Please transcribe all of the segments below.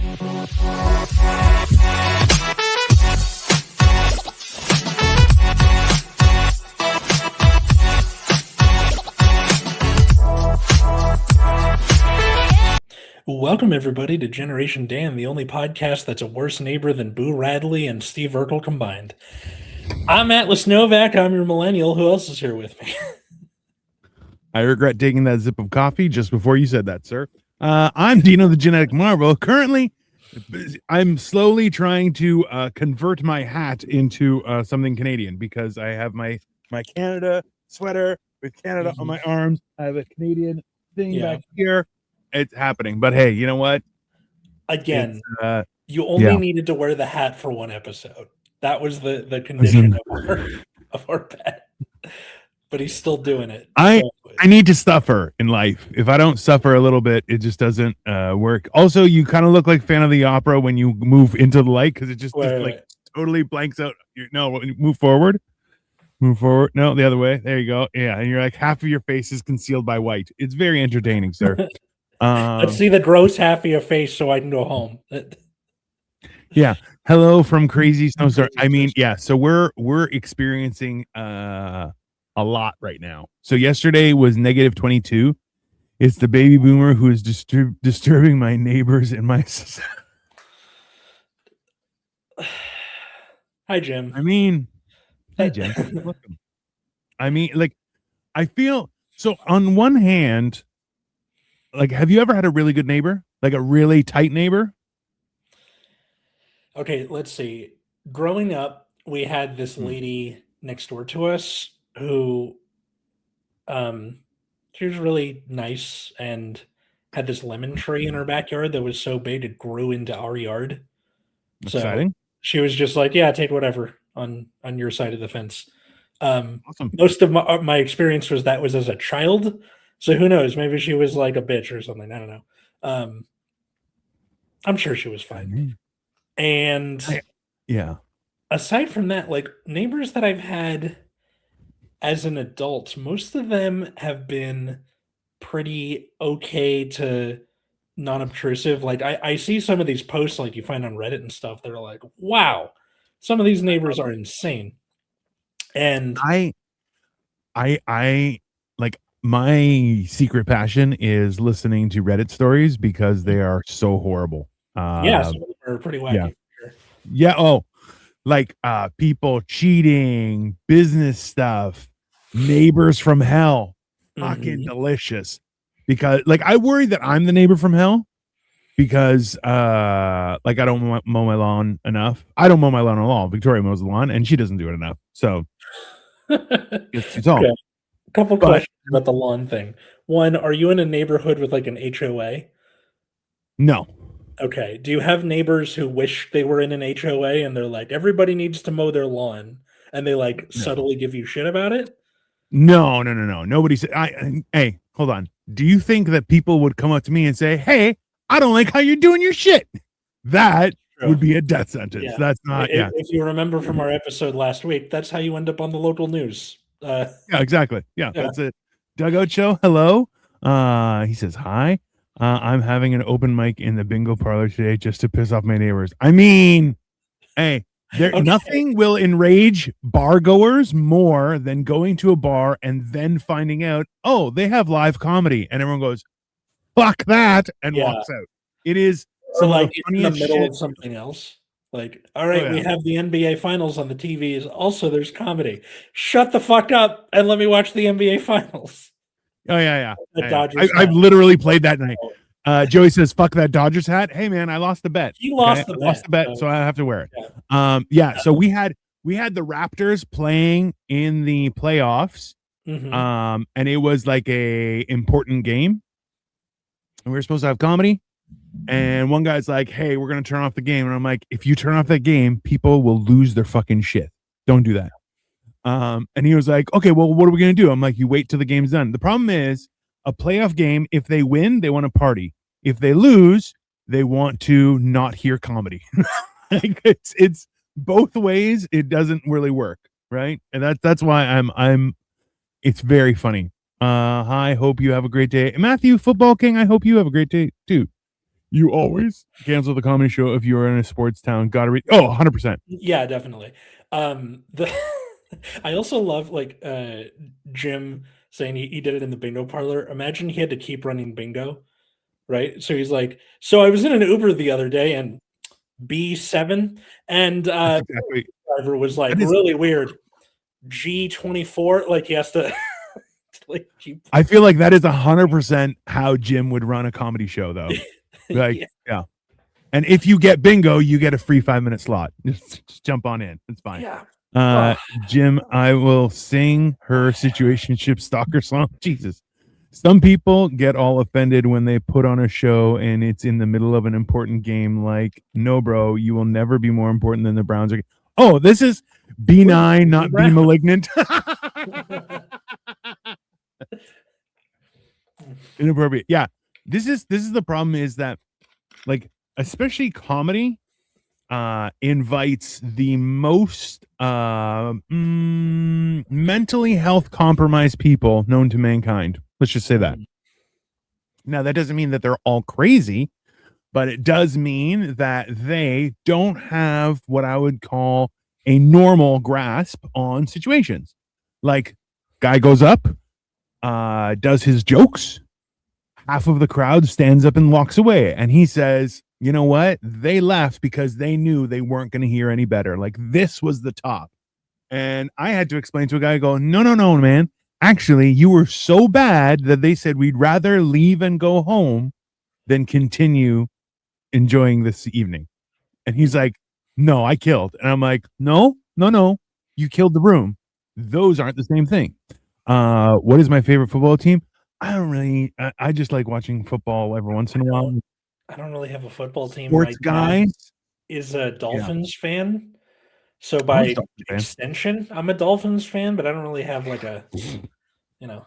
Welcome, everybody, to Generation Dan, the only podcast that's a worse neighbor than Boo Radley and Steve Urkel combined. I'm Atlas Novack. I'm your millennial. Who else is here with me? I regret taking that sip of coffee just before you said that, sir. I'm Dino, the genetic marvel. Currently, I'm slowly trying to convert my hat into something Canadian because I have my Canada sweater with Canada on my arms. I have a Canadian thing back here. It's happening. But hey, you know what? Again, you only needed to wear the hat for one episode. That was the condition of our bet. But he's still doing it. I need to suffer in life. If I don't suffer a little bit, it just doesn't work. Also, you kind of look like Fan of the Opera when you move into the light because it just totally blanks out. No, move forward. Move forward. No, the other way. There you go. Yeah, and you're like half of your face is concealed by white. It's very entertaining, sir. Let's see the gross half of your face so I can go home. Yeah. Hello from Crazy Snowstorm. I mean, yeah. So we're experiencing a lot right now. So yesterday was negative 22. It's the baby boomer who is disturbing my neighbors and my society. Hi, Jim. Hi, Jim. I mean, like, I feel so on one hand, like, have you ever had a really good neighbor? Like a really tight neighbor? Okay, let's see. Growing up, we had this lady next door to us who she was really nice and had this lemon tree in her backyard that was so big it grew into our yard. Exciting. So she was just like, yeah, take whatever on your side of the fence. Awesome. Most of my experience was as a child. So who knows? Maybe she was like a bitch or something. I don't know. I'm sure she was fine. And aside from that, like neighbors that I've had as an adult, most of them have been pretty okay to non-obtrusive. Like I see some of these posts like you find on Reddit and stuff that are like, wow, some of these neighbors are insane. And I like my secret passion is listening to Reddit stories because they are so horrible. Some of them are pretty wacky. Yeah. Oh, like people cheating, business stuff, neighbors from hell. Fucking delicious. Because like I worry that I'm the neighbor from hell because like I don't mow my lawn enough. I don't mow my lawn at all. Victoria mows the lawn and she doesn't do it enough. So it's all. Okay. A couple questions about the lawn thing. One, are you in a neighborhood with like an HOA? No. Okay. Do you have neighbors who wish they were in an HOA and they're like, everybody needs to mow their lawn, and they like subtly give you shit about it? No. Nobody said. Hey, hold on. Do you think that people would come up to me and say, "Hey, I don't like how you're doing your shit"? That would be a death sentence. Yeah. That's not. If you remember from our episode last week, that's how you end up on the local news. Yeah, exactly. Yeah, that's it. Dugout Show. Hello. He says hi. I'm having an open mic in the bingo parlor today just to piss off my neighbors. I mean, hey, nothing will enrage bar goers more than going to a bar and then finding out, oh, they have live comedy, and everyone goes, "Fuck that," and walks out. It is like in the middle of something else. Like, all right, we have the NBA Finals on the TVs. Also, there's comedy. Shut the fuck up and let me watch the NBA Finals. Oh, yeah. I've literally played that night. Joey says, fuck that Dodgers hat. Hey, man, I lost the bet. He lost the bet, so I have to wear it. So we had the Raptors playing in the playoffs, and it was like a important game. And we were supposed to have comedy. And one guy's like, hey, we're going to turn off the game. And I'm like, if you turn off that game, people will lose their fucking shit. Don't do that. And he was like, okay, well, what are we going to do? I'm like, you wait till the game's done. The problem is a playoff game. If they win, they want to party. If they lose, they want to not hear comedy. Like it's both ways. It doesn't really work. Right. And that's why it's very funny. Hi, hope you have a great day. Matthew, Football King, I hope you have a great day too. You always cancel the comedy show if you're in a sports town. Gotta read. Oh, 100%. Yeah, definitely. The I also love like Jim saying he did it in the bingo parlor. Imagine he had to keep running bingo, right? So he's like, so I was in an Uber the other day and B7 and That's exactly. driver was like That is. really weird. G24, like he has to like keep. I feel like that is 100% how Jim would run a comedy show, though. Like, yeah. And if you get bingo, you get a free 5-minute slot. Just jump on in. It's fine. Yeah. Jim, I will sing her situationship stalker song. Jesus. Some people get all offended when they put on a show and it's in the middle of an important game. Like, no, bro, you will never be more important than the Browns are. Oh, this is B9, not B malignant. Inappropriate. Yeah. This is the problem is that, like, especially comedy invites the most mentally health compromised people known to mankind. Let's just say that. Now, that doesn't mean that they're all crazy, but it does mean that they don't have what I would call a normal grasp on situations. Like, guy goes up, does his jokes, half of the crowd stands up and walks away, and he says, you know what? They left because they knew they weren't going to hear any better. Like, this was the top. And I had to explain to a guy, go, no, man. Actually, you were so bad that they said we'd rather leave and go home than continue enjoying this evening. And he's like, no, I killed. And I'm like, no, you killed the room. Those aren't the same thing. What is my favorite football team? I just like watching football every once in a while. I don't really have a football team. Sports guys is a Dolphins fan. So by extension, I'm a Dolphins fan, but I don't really have like a, you know.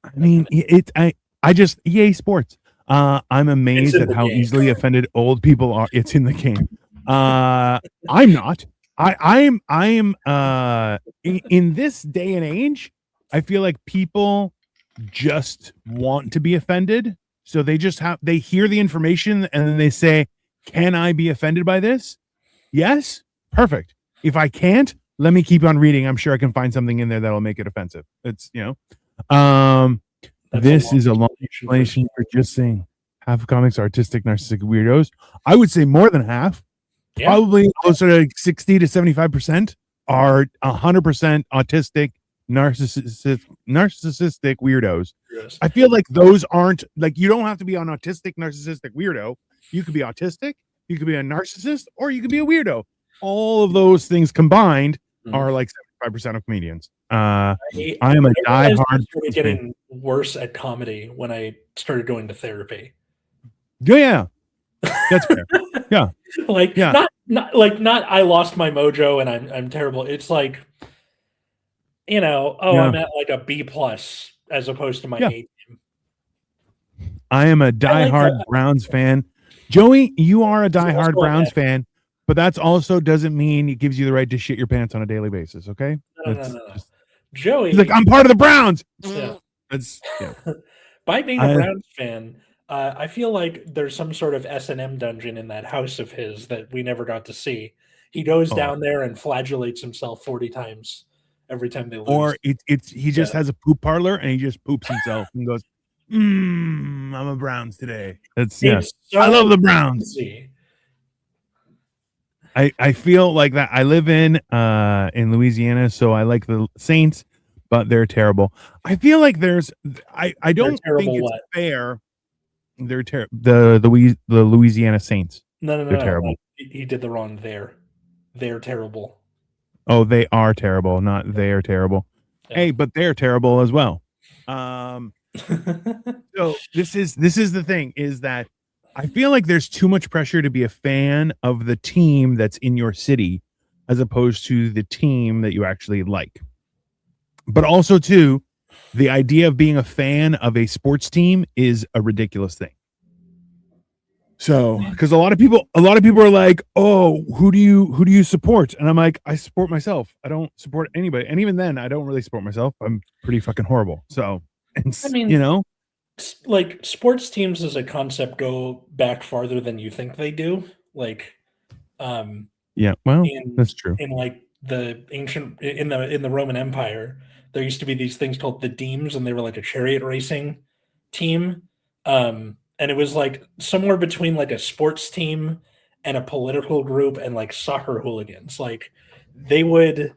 I mean, I just EA Sports. I'm amazed at how easily offended old people are. It's in the game. I'm not. I am in this day and age, I feel like people just want to be offended. So they hear the information and then they say, can I be offended by this? Yes. Perfect. If I can't, let me keep on reading. I'm sure I can find something in there that'll make it offensive. It's, this is a long explanation for just saying half of comics are artistic, narcissistic weirdos. I would say more than half, probably closer to 60 to 75% are 100% autistic, narcissistic weirdos. Yes. I feel like those aren't, like, you don't have to be an autistic, narcissistic weirdo. You could be autistic, you could be a narcissist, or you could be a weirdo. All of those things combined are like 75% of comedians. I am a diehard. Getting worse at comedy when I started going to therapy. Yeah, that's fair. Yeah, not I lost my mojo and I'm terrible. It's like, I'm at like a B+ as opposed to my A team. I am a diehard Browns fan. Joey, you are a diehard Browns fan, but that's also doesn't mean it gives you the right to shit your pants on a daily basis. Okay? No. Joey, he's like, I'm part of the Browns. Yeah. That's By being a Browns fan, I feel like there's some sort of S&M dungeon in that house of his that we never got to see. He goes down there and flagellates himself 40 times every time they lose. Or he just has a poop parlor and he just poops himself and goes, I'm a Browns today. That's so I love the Browns. I feel like that. I live in Louisiana, so I like the Saints, but they're terrible. I feel like I don't think it's fair. They're the Louisiana Saints. No, they're terrible. He did the wrong there. They're terrible. Oh, they are terrible, not they are terrible. Yeah. Hey, but they're terrible as well. So this is the thing, is that I feel like there's too much pressure to be a fan of the team that's in your city as opposed to the team that you actually like. But also, too, the idea of being a fan of a sports team is a ridiculous thing. So, because a lot of people are like, "Oh, who do you support?" And I'm like, "I support myself. I don't support anybody." And even then, I don't really support myself. I'm pretty fucking horrible. So, like sports teams as a concept go back farther than you think they do. Like, um, Yeah, well, in that's true. like the ancient in the Roman Empire, there used to be these things called the demes, and they were like a chariot racing team. And it was like somewhere between like a sports team and a political group and like soccer hooligans. Like they would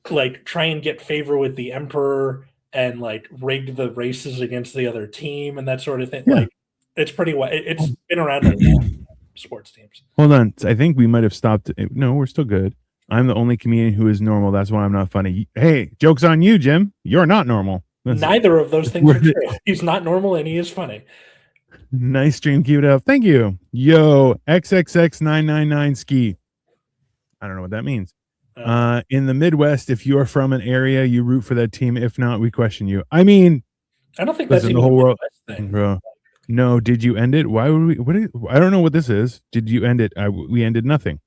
like try and get favor with the emperor and like rigged the races against the other team and that sort of thing. Yeah. Like it's pretty it's been around a long sports teams. Hold on. I think we might have stopped. No, we're still good. I'm the only comedian who is normal. That's why I'm not funny. Hey, joke's on you, Jim. You're not normal. Neither of those things are true. He's not normal and he is funny. Nice stream. Keep it up. Thank you. Yo, XXX999 ski. I don't know what that means. In the Midwest, if you are from an area, you root for that team. If not, we question you. I mean, I don't think listen, that's even the whole world. thing. Bro. No, did you end it? Why would we? I don't know what this is. Did you end it? We ended nothing.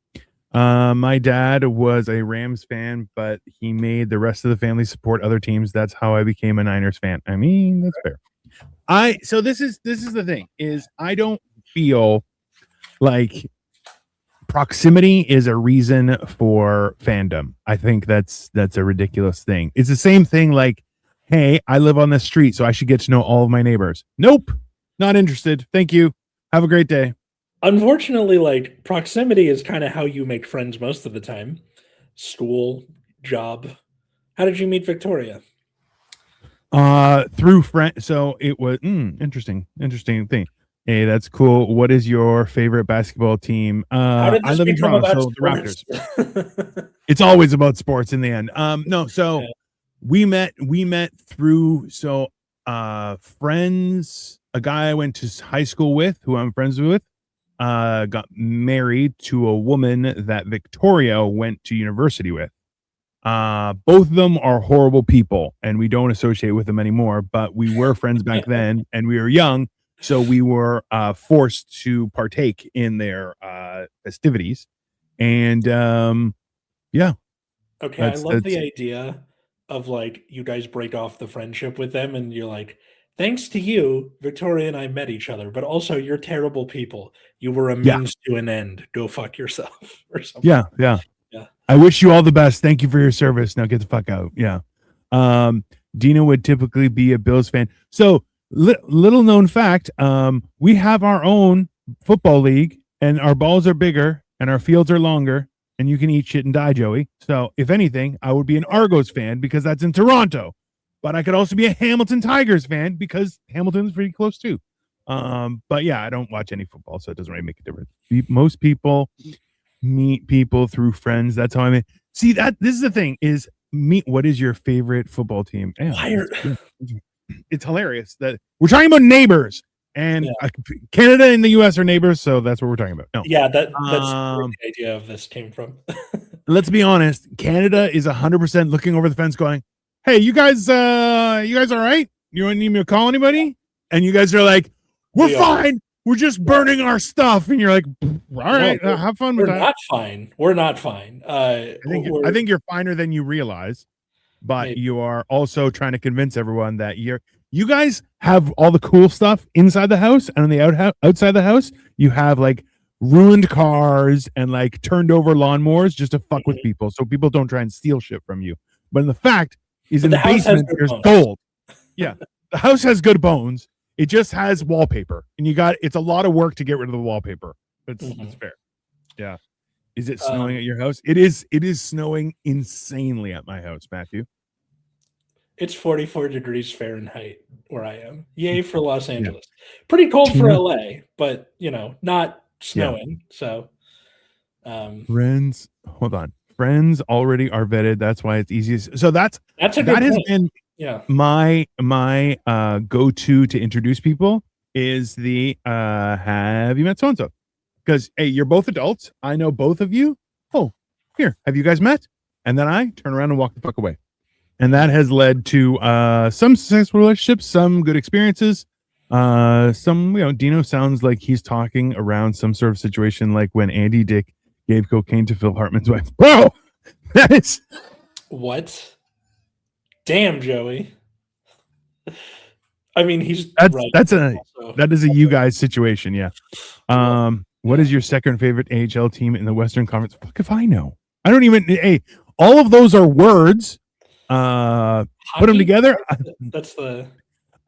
My dad was a Rams fan, but he made the rest of the family support other teams. That's how I became a Niners fan. I mean, that's fair. So this is the thing is I don't feel like proximity is a reason for fandom. I think that's a ridiculous thing. It's the same thing like, hey, I live on this street, so I should get to know all of my neighbors. Nope, not interested. Thank you. Have a great day. Unfortunately, like proximity is kind of how you make friends most of the time. School, job. How did you meet Victoria? Through friend. So it was interesting thing. Hey, that's cool. What is your favorite basketball team? I live in Toronto, so the Raptors. It's always about sports in the end. No, so yeah. we met through friends. A guy I went to high school with, who I'm friends with, got married to a woman that Victoria went to university with. Both of them are horrible people, and we don't associate with them anymore. But we were friends back then, and we were young. So we were forced to partake in their festivities. And yeah. Okay, I love the idea of like you guys break off the friendship with them and you're like, thanks to you, Victoria and I met each other, but also you're terrible people. You were a means to an end. Go fuck yourself or something. Yeah. I wish you all the best. Thank you for your service. Now get the fuck out. Yeah. Dino would typically be a Bills fan. So little known fact, we have our own football league and our balls are bigger and our fields are longer and you can eat shit and die, Joey. So if anything, I would be an Argos fan because that's in Toronto, but I could also be a Hamilton Tigers fan because Hamilton's pretty close too. But yeah, I don't watch any football, so it doesn't really make a difference. Most people meet people through friends. That's how I mean. See that this is the thing is meet. What is your favorite football team? It's hilarious that we're talking about neighbors and Canada and the US are neighbors. So that's what we're talking about. No. Yeah, that's where the idea of this came from. Let's be honest. Canada is 100% looking over the fence going, hey, you guys all right? You don't need me to call anybody? And you guys are like, we're fine. We're just burning our stuff. And you're like, all right, have fun with that. We're not fine. I think you're finer than you realize, but maybe. You are also trying to convince everyone that you guys have all the cool stuff inside the house, and on the outside the house, you have like ruined cars and like turned over lawnmowers just to fuck with people. So people don't try and steal shit from you. But in the fact is in the basement, there's gold. Yeah. The house has good bones. It just has wallpaper, and it's a lot of work to get rid of the wallpaper. It's fair. Yeah. Is it snowing at your house? It is snowing insanely at my house, Matthew. It's 44 degrees Fahrenheit where I am. Yay for Los Angeles. Yeah. Pretty cold for LA, but not snowing. Yeah. So friends, hold on. Friends already are vetted. That's why it's easiest. So that has been my go-to to introduce people is the have you met so and so? Because hey, you're both adults. I know both of you. Oh, here, have you guys met? And then I turn around and walk the fuck away. And that has led to some successful relationships, some good experiences. Some Dino sounds like he's talking around some sort of situation like when Andy Dick gave cocaine to Phil Hartman's wife. Bro, that is what? Damn, Joey. I mean, he's right. That is a you guys situation. Yeah. What is your second favorite AHL team in the Western Conference? Fuck if I know. I don't even. Hey, all of those are words. Put them together. That's the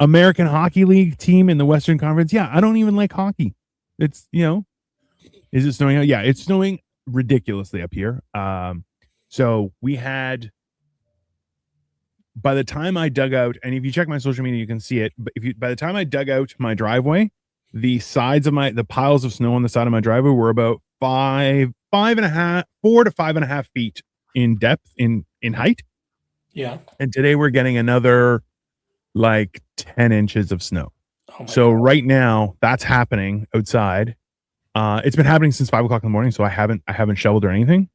American Hockey League team in the Western Conference. Yeah, I don't even like hockey. It's is it snowing out? Yeah, it's snowing ridiculously up here. So we had. By the time I dug out, and if you check my social media, you can see it. But by the time I dug out my driveway, the sides of the piles of snow on the side of my driveway were about 4 to 5.5 feet in depth in height. Yeah. And today we're getting another like 10 inches of snow. So God. Right now that's happening outside. It's been happening since 5 o'clock in the morning. So I haven't shoveled or anything,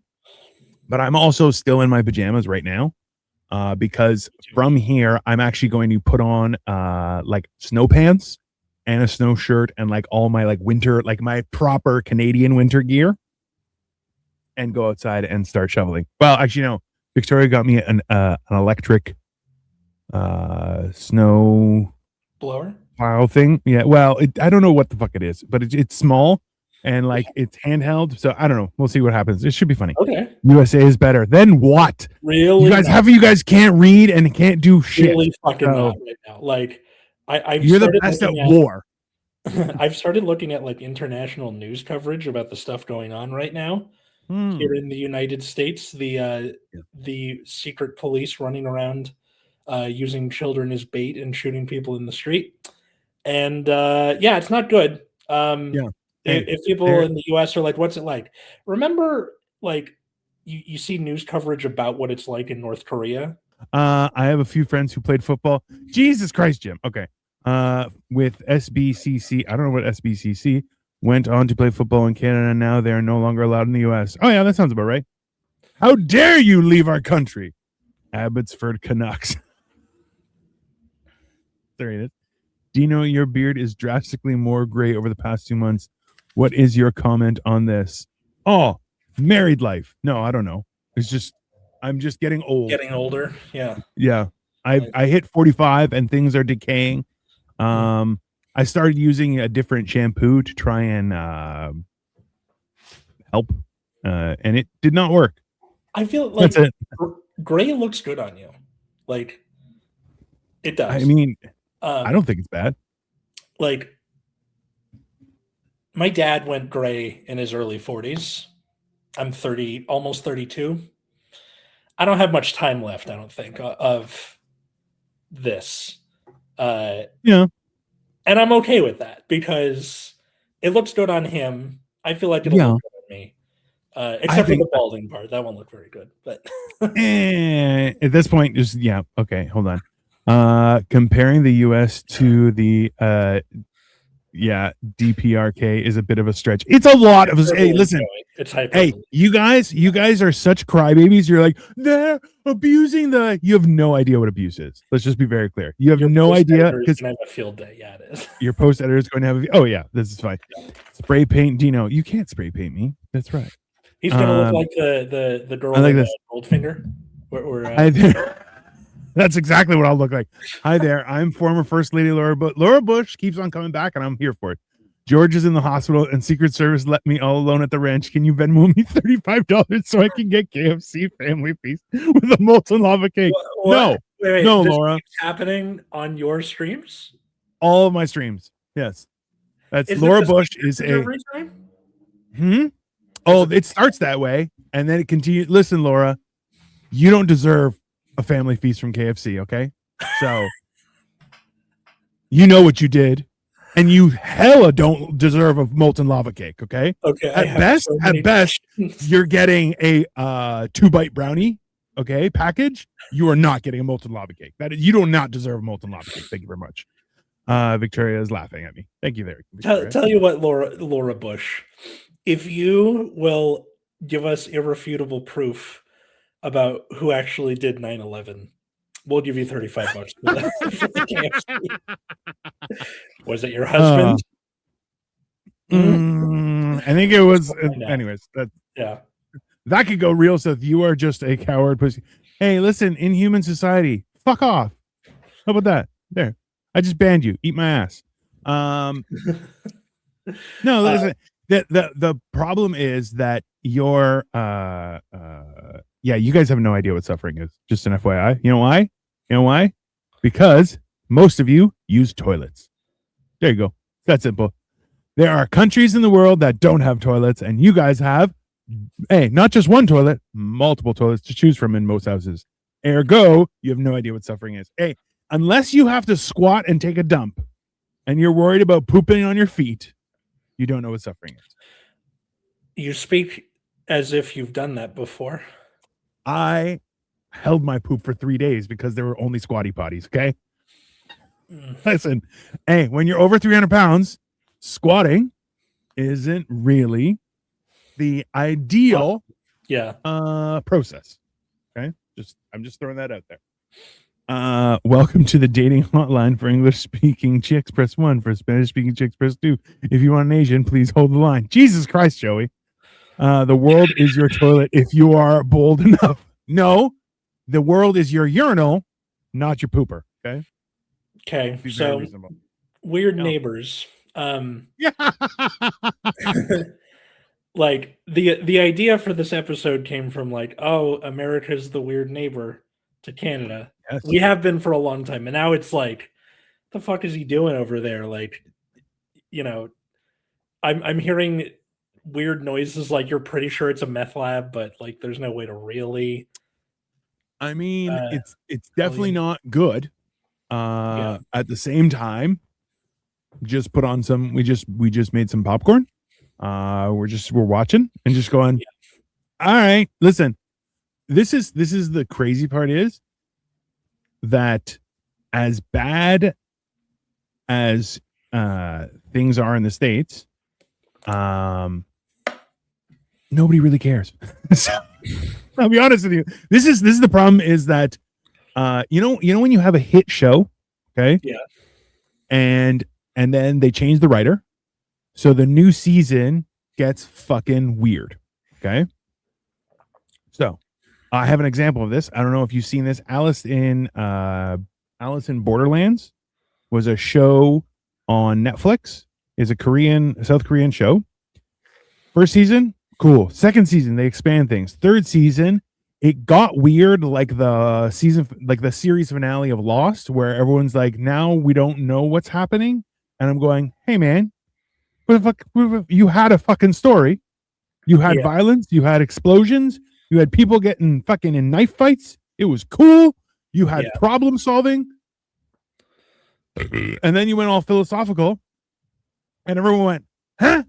but I'm also still in my pajamas right now. Because from here, I'm actually going to put on like snow pants and a snow shirt and like all my like winter, like my proper Canadian winter gear, and go outside and start shoveling. Well, actually, no. Victoria got me an electric snow blower plow thing. Yeah. Well, I don't know what the fuck it is, but it's small. And like it's handheld, so I don't know. We'll see what happens. It should be funny. Okay. USA is better. Then what? Really? You guys, half of you guys can't read and can't do shit. Really fucking not right now. Like you're the best at war. I've started looking at like international news coverage about the stuff going on right now here in the United States. The secret police running around using children as bait and shooting people in the street, and it's not good. If people in the US are like, what's it like? Remember, like, you see news coverage about what it's like in North Korea? I have a few friends who played football. Jesus Christ, Jim. Okay. With SBCC, I don't know what SBCC, went on to play football in Canada, and now they're no longer allowed in the US. Oh, yeah, that sounds about right. How dare you leave our country? Abbotsford Canucks. There it is. Dino, your beard is drastically more gray over the past 2 months. What is your comment on this? Oh, married life. No, I don't know. It's just, I'm just getting old. Getting older. Yeah. Yeah. I hit 45 and things are decaying. I started using a different shampoo to try and help. And it did not work. I feel like gray looks good on you. Like it does. I mean, I don't think it's bad. Like, my dad went gray in his early 40s. I'm 30, almost 32. I don't have much time left, I don't think, of this. Yeah. And I'm okay with that because it looks good on him. I feel like it'll look good on me. Except for the balding part. That won't look very good. But at this point, just okay, hold on. Comparing the US to the DPRK is a bit of a stretch. It's a lot of hey, listen. It's hyperbole. Hey, you guys are such crybabies. You're like, they're abusing you have no idea what abuse is. Let's just be very clear. You have no idea because have a field day. Yeah, it is. Your post editor is going to have this is fine. Yeah. Spray paint Dino. You can't spray paint me. That's right. He's gonna look like the girl like with Goldfinger. That's exactly what I'll look like. Hi there. I'm former First Lady Laura Bush. Laura Bush keeps on coming back, and I'm here for it. George is in the hospital, and Secret Service let me all alone at the ranch. Can you Venmo me $35 so I can get KFC family feast with a molten lava cake? What? No, wait, no, this Laura. Happening on your streams? All of my streams. Yes, that's Laura Bush is a. Oh, it starts that way, and then it continues. Listen, Laura, you don't deserve a family feast from KFC, okay? So you know what you did, and you hella don't deserve a molten lava cake, okay? Okay. At best, you're getting a 2-bite brownie, okay, package. You are not getting a molten lava cake. You do not deserve a molten lava cake. Thank you very much. Victoria is laughing at me. Thank you, Victoria. Tell you what, Laura Bush, if you will give us irrefutable proof about who actually did 9/11, we'll give you $35 for the Was it your husband? I think it was. Anyways, that could go real south. You are just a coward pussy. Hey, listen, in human society, fuck off. How about that? There. I just banned you. Eat my ass. No, listen. The problem is that your yeah, you guys have no idea what suffering is. Just an FYI. You know why? You know why? Because most of you use toilets. There you go. It's that simple. There are countries in the world that don't have toilets, and you guys have, hey, not just one toilet, multiple toilets to choose from in most houses. Ergo, you have no idea what suffering is. Hey, unless you have to squat and take a dump, and you're worried about pooping on your feet, you don't know what suffering is. You speak as if you've done that before. I held my poop for 3 days because there were only squatty potties. Okay. Listen, hey, when you're over 300 pounds, squatting isn't really the ideal process. Okay. I'm just throwing that out there. Welcome to the dating hotline for English speaking chicks. Press 1. For Spanish speaking chicks, press 2. If you want an Asian, please hold the line. Jesus Christ, Joey. The world is your toilet if you are bold enough. No, the world is your urinal, not your pooper. Okay. Okay. So weird neighbors. Like the idea for this episode came from like, oh, America's the weird neighbor to Canada. Yes. We have been for a long time, and now it's like, the fuck is he doing over there? Like, you know, I'm hearing weird noises. Like, you're pretty sure it's a meth lab, but like, there's no way to really. I mean, it's definitely not good. At the same time, just put on some. We just made some popcorn. We're watching and just going. Yeah. All right, listen. This is the crazy part is that as bad as things are in the States, nobody really cares. So, I'll be honest with you. This is the problem is that you know when you have a hit show, okay? Yeah. And then they change the writer. So the new season gets fucking weird. Okay. So I have an example of this. I don't know if you've seen this. Alice in Borderlands was a show on Netflix. Is a South Korean show. First season, cool. Second season, they expand things. Third season, it got weird, like the series finale of Lost, where everyone's like, now we don't know what's happening. And I'm going, hey man, what the fuck? You had a fucking story. You had violence. You had explosions. You had people getting fucking in knife fights. It was cool. You had problem solving. And then you went all philosophical. And everyone went, huh? What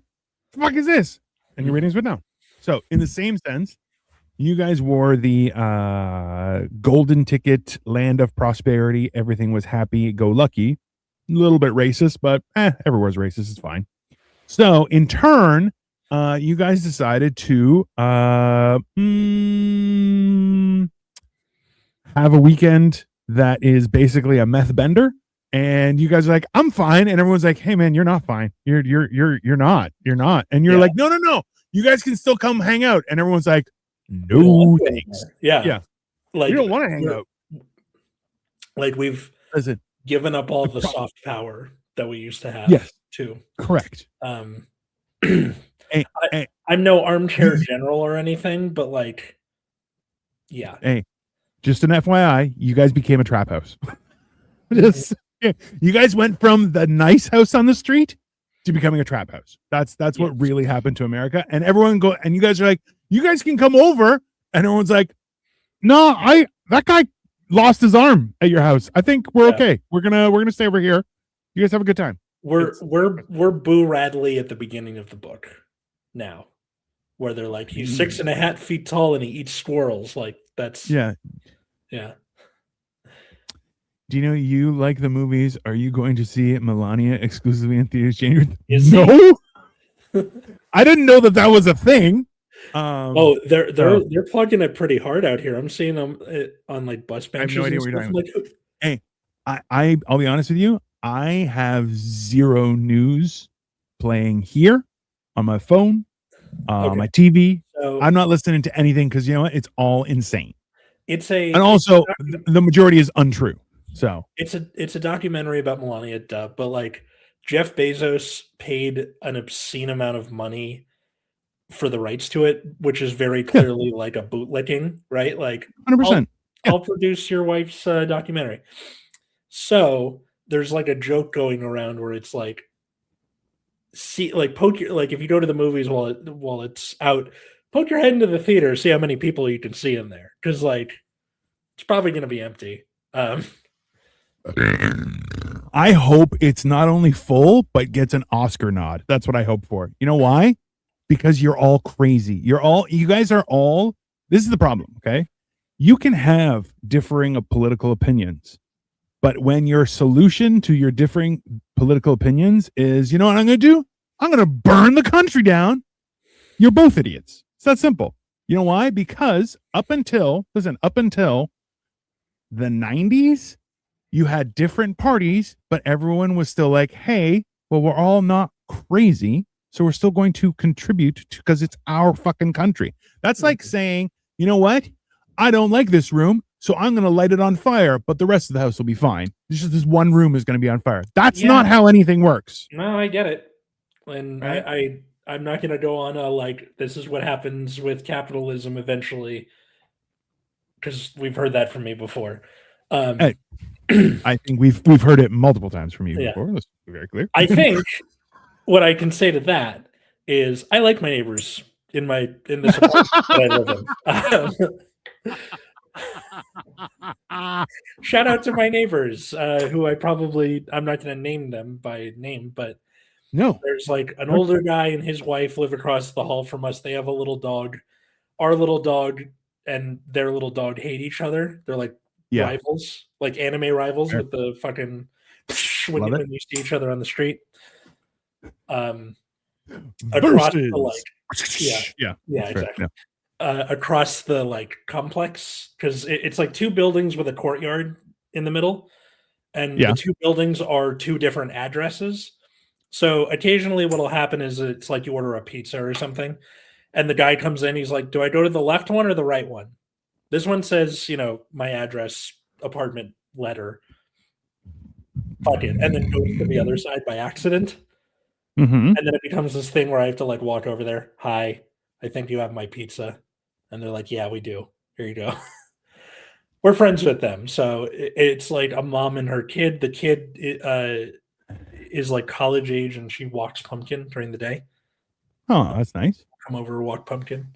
the fuck is this? And your ratings went down. So in the same sense, you guys wore the golden ticket, land of prosperity. Everything was happy, go lucky. A little bit racist, but everywhere's racist. It's fine. So in turn, you guys decided to have a weekend that is basically a meth bender. And you guys are like, I'm fine. And everyone's like, hey man, you're not fine. You're not. And you're like, no. You guys can still come hang out. And everyone's like, no thanks. Yeah. Like, we don't want to hang out. Like we've given up all the soft power that we used to have. Yes. Too. Correct. I'm no armchair general or anything, but like, yeah. Hey, just an FYI, you guys became a trap house. You guys went from the nice house on the street to becoming a trap house. That's what really happened to America. And everyone and you guys are like, you guys can come over. And everyone's like, no, that guy lost his arm at your house. I think we're okay. We're gonna stay over here. You guys have a good time. We're Boo Radley at the beginning of the book now, where they're like, he's 6.5 feet tall and he eats squirrels. Like that's yeah. Dino, you like the movies? Are you going to see Melania exclusively in theaters January? No, I didn't know that was a thing. They're plugging it pretty hard out here. I'm seeing them on like bus benches. I have no idea what you're talking about. Hey, I'll be honest with you. I have zero news playing here on my phone, my TV. So, I'm not listening to anything because you know what? It's all insane. And also the majority is untrue. So it's a documentary about Melania, but like Jeff Bezos paid an obscene amount of money for the rights to it, which is very yeah, clearly like a bootlicking, right? Like, I'll 100%. Yeah. I'll produce your wife's documentary. So there's like a joke going around where it's like, see, like poke your, like if you go to the movies while it's out, poke your head into the theater, see how many people you can see in there, because like it's probably going to be empty. Um, I hope it's not only full, but gets an Oscar nod. That's what I hope for. You know why? Because you're all crazy. You guys are all, this is the problem, okay? You can have differing of political opinions, but when your solution to your differing political opinions is, you know what I'm going to do? I'm going to burn the country down. You're both idiots. It's that simple. You know why? Because up until the 90s, you had different parties, but everyone was still like, hey, well, we're all not crazy. So we're still going to contribute because it's our fucking country. That's like saying, you know what? I don't like this room, so I'm going to light it on fire, but the rest of the house will be fine. It's just this one room is going to be on fire. That's not how anything works. No, I get it. And right? I'm not going to go on a like, this is what happens with capitalism eventually, because we've heard that from me before. Hey, I think we've heard it multiple times from you before. Let's be very clear. I think what I can say to that is I like my neighbors in this apartment that I live in. Shout out to my neighbors, who I'm not going to name them by name, but no, there's like an older guy and his wife live across the hall from us. They have a little dog. Our little dog and their little dog hate each other. They're like rivals, like anime rivals with the fucking when you see each other on the street. Across the exactly. Across the like complex, because it's like two buildings with a courtyard in the middle, and the two buildings are two different addresses. So occasionally what'll happen is it's like you order a pizza or something, and the guy comes in, he's like, do I go to the left one or the right one? This one says, my address, apartment letter. Fuck it. And then goes to the other side by accident. Mm-hmm. And then it becomes this thing where I have to like walk over there. Hi, I think you have my pizza. And they're like, yeah, we do. Here you go. We're friends with them. So it's like a mom and her kid. The kid is like college age and she walks Pumpkin during the day. Oh, that's nice. Come over, walk Pumpkin.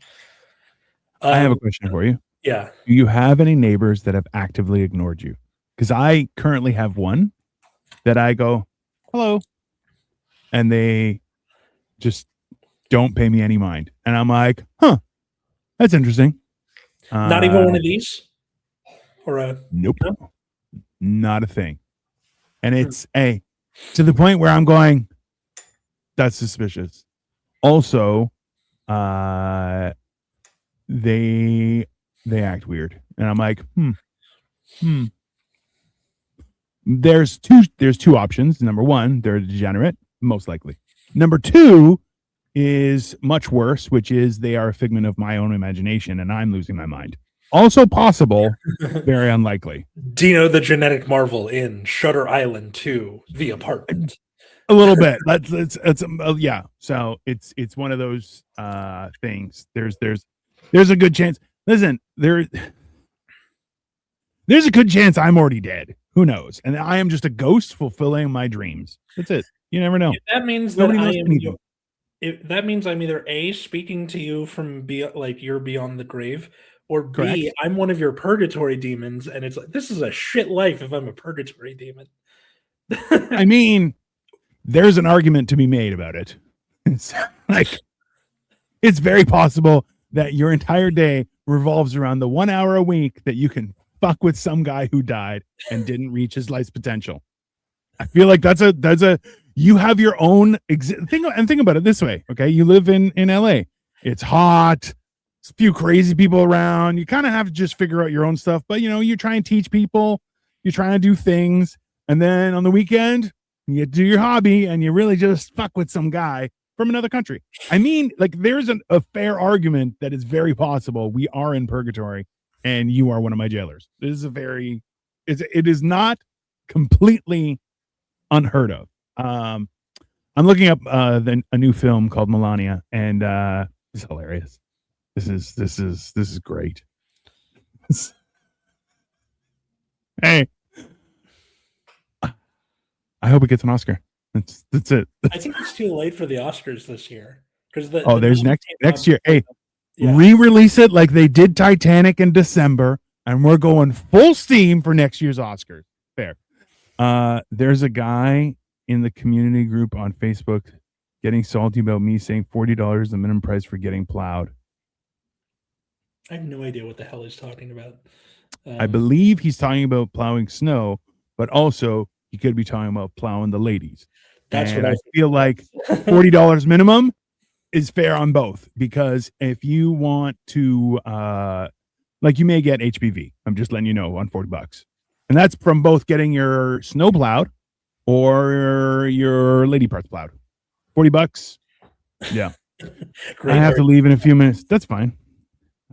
I have a question for you. Yeah. Do you have any neighbors that have actively ignored you? Because I currently have one that I go, hello, and they just don't pay me any mind. And I'm like, huh, that's interesting. Not even one of these? Or nope. No? Not a thing. And it's to the point where I'm going, that's suspicious. Also, they act weird. And I'm like, There's two options. Number one, they're degenerate, most likely. Number two is much worse, which is they are a figment of my own imagination and I'm losing my mind. Also possible, very unlikely. Dino the genetic marvel in Shutter Island 2, The Apartment. A little bit. It's yeah. So it's one of those things. There's a good chance. Listen, there's a good chance I'm already dead. Who knows? And I am just a ghost fulfilling my dreams. That's it. You never know. That means that that means I'm either A, speaking to you from you're beyond the grave, or B, correct, I'm one of your purgatory demons, and it's like, this is a shit life if I'm a purgatory demon. I mean, there's an argument to be made about it. It's like, it's very possible that your entire day revolves around the 1 hour a week that you can fuck with some guy who died and didn't reach his life's potential. I feel like that's a you have your own think about it this way. Okay, you live in LA. It's hot. There's a few crazy people around. You kind of have to just figure out your own stuff. But you try and teach people. You're trying to do things, and then on the weekend you do your hobby, and you really just fuck with some guy from another country. I mean, like, there's a fair argument that it's very possible we are in purgatory, and you are one of my jailers. This is It is not completely unheard of. I'm looking up a new film called Melania, and it's hilarious. This is great. Hey, I hope it gets an Oscar. That's it. I think it's too late for the Oscars this year because there's next year. Hey, yeah. Re-release it like they did Titanic in December, and we're going full steam for next year's Oscars. Fair. There's a guy in the community group on Facebook getting salty about me saying $40 is the minimum price for getting plowed. I have no idea what the hell he's talking about. I believe he's talking about plowing snow, but also he could be talking about plowing the ladies. That's and what I feel like $40 minimum is fair on both, because if you want to, like, you may get HPV. I'm just letting you know on $40, and that's from both getting your snow plowed or your lady parts plowed. $40. Yeah. I have to leave in a few minutes. That's fine.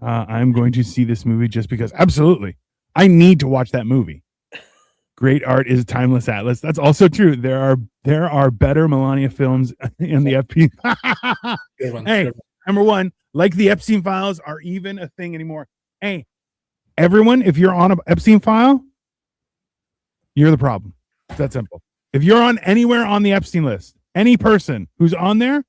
I'm going to see this movie just because. Absolutely. I need to watch that movie. Great art is a timeless atlas. That's also true. There are better Melania films in the FP. Hey, number one, like the Epstein files are even a thing anymore. Hey, everyone, if you're on an Epstein file, you're the problem. It's that simple. If you're on anywhere on the Epstein list, any person who's on there,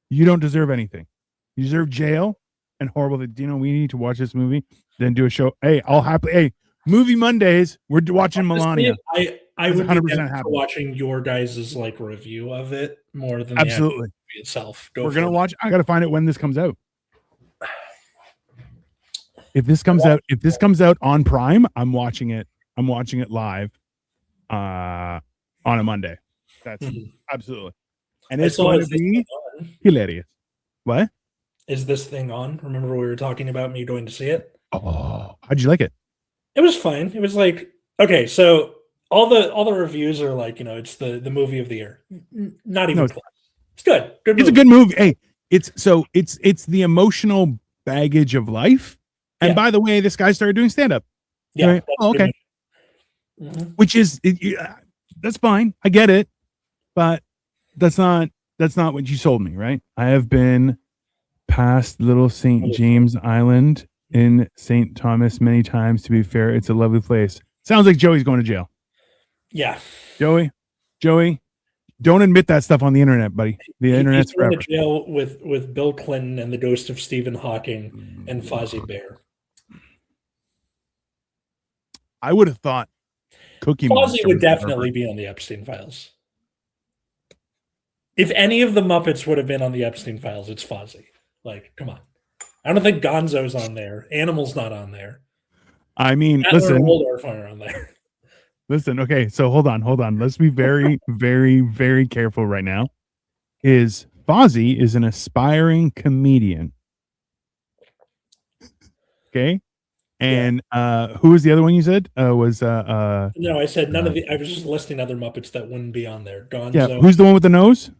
you don't deserve anything. You deserve jail and horrible. Dino, we need to watch this movie, then do a show. Hey, I'll happily. Hey, Movie Mondays, we're watching Melania. I would be 100% happy watching your guys' like review of it more than absolutely the movie itself. We're gonna watch. I gotta find it when this comes out. If this comes out on Prime, I'm watching it. I'm watching it live on a Monday. That's absolutely. And it's going to be hilarious. What? Is this thing on? Remember we were talking about me going to see it? Oh, how'd you like it? It was fine. It was like, okay, so all the reviews are like, it's the movie of the year. Not even close. It's good. Good movie. It's a good movie. Hey, it's the emotional baggage of life. And by the way, this guy started doing stand-up. Yeah. Right? Oh, okay. Which is that's fine. I get it. But that's not what you sold me, right? I have been past Little St. James Island in St. Thomas many times. To be fair, it's a lovely place. Sounds like Joey's going to jail. Yeah. Joey, don't admit that stuff on the internet, buddy. The internet's forever. He's going to jail with Bill Clinton and the ghost of Stephen Hawking and Fozzie Bear. I would have thought Cookie Fozzie would definitely be on the Epstein files. If any of the Muppets would have been on the Epstein files, it's Fozzie. Like, come on. I don't think Gonzo's on there. Animal's not on there. I mean, listen. Waldorf are on there. Listen, okay, so hold on. Let's be very, very, very careful right now. Fozzie is an aspiring comedian. Okay? And who was the other one you said? No, I said none of the. I was just listing other Muppets that wouldn't be on there. Gonzo. Yeah, who's the one with the nose?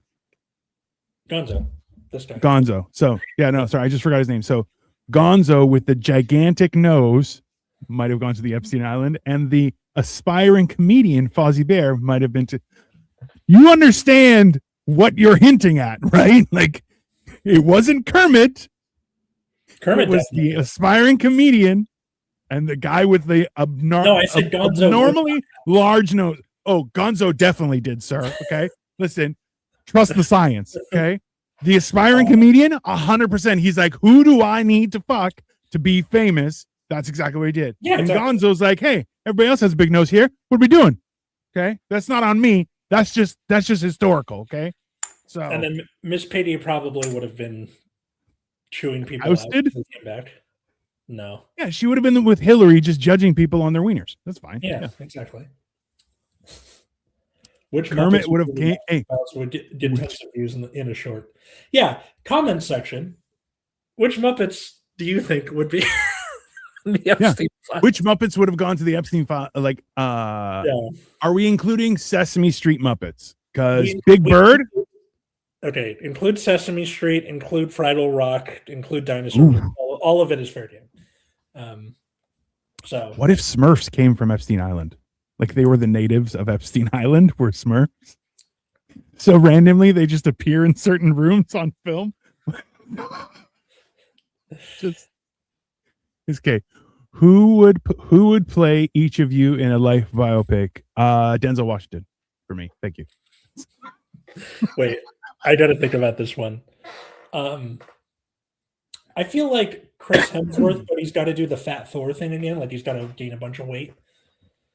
Gonzo. This guy. Gonzo. So yeah, no, sorry, I just forgot his name. So Gonzo with the gigantic nose might have gone to the Epstein Island, and the aspiring comedian Fozzie Bear might have been to. You understand what you're hinting at, right? Like, it wasn't Kermit. Kermit was the aspiring comedian. And the guy with the abnormally large nose. Oh, Gonzo definitely did, sir. Okay. Listen, trust the science. Okay. The aspiring comedian, 100%. He's like, who do I need to fuck to be famous? That's exactly what he did. Yeah. And exactly. Gonzo's like, hey, everybody else has a big nose here. What are we doing? Okay. That's not on me. That's just historical. Okay. So, and then Miss Piggy probably would have been chewing people ousted? Out when came back. No. Yeah, she would have been with Hillary just judging people on their wieners. That's fine. Yeah. Exactly. Which Kermit would have would get tons of views in a short. Yeah. Comment section. Which Muppets do you think would be the Epstein files? Which Muppets would have gone to the Epstein file? Like, are we including Sesame Street Muppets? Because Big Bird. Okay, include Sesame Street, include Friedel Rock, include Dinosaur. All of it is fair game. So, what if Smurfs came from Epstein Island? like they were the natives of Epstein Island, were Smurfs. So randomly, they just appear in certain rooms on film. Just okay. Who would play each of you in a life biopic? Denzel Washington for me. Thank you. Wait, I got to think about this one. I feel like Chris Hemsworth, but he's got to do the fat Thor thing again. Like he's got to gain a bunch of weight.